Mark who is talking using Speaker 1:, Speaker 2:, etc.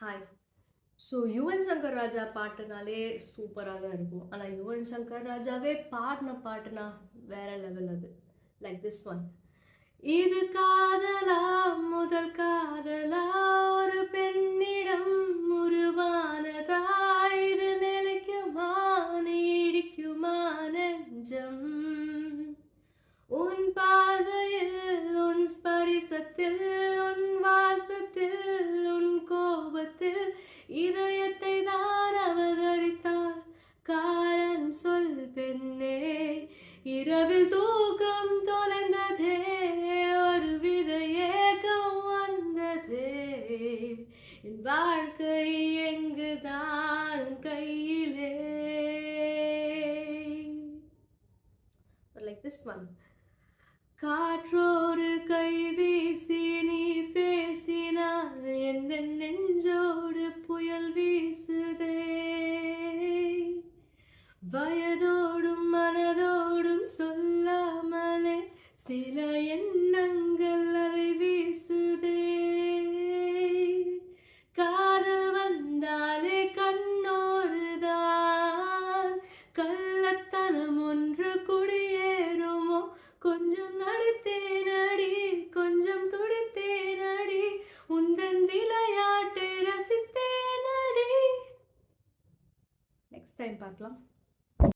Speaker 1: Hi. So Yuvan Shankar Raja பாட்டுனாலே சூப்பராக தான் இருக்கும். ஆனால் யுவன் சங்கர் ராஜாவே பாடின பாட்டுனா வேற லெவல் அது. Like this one. இது காதலா முதல் காதலா ஒரு பெண்ணிடம் உருவானதா இது நிலைக்குமா நீடிக்குமா நெஞ்சம் உன் பார்வையில் உன் ஸ்பரிசத்தில் உன் வாசத்தில் உன் கோபத்தில் இதயத்தை தான் அபகரித்தாள் காரணம் சொல் பெண்ணே இரவில் தூக்கம் தொலைந்ததே ஒரு வித ஏக்கம் வந்ததே என் வாழ்க்கை எங்குதான் கையிலே. Like this one. காற்றோடு கை வீசி நீ பேசினால் என் நெஞ்சோடு புயல் வீசுதே வயதோடும் மனதோடும் சொல்லாமலே சில எண்ணங்கள் அலை வீசுதே காதல் வந்தாலே கண்ணோடுதான் கள்ளத்தனம் ஒன்று குடியேறுமோ கொஞ்சம் நடித்தேனடி கொஞ்சம் துடித்தேனடி உந்தன் விளையாட்டை ரசித்தேனடி. நெக்ஸ்ட் டைம் பார்க்கலாம்.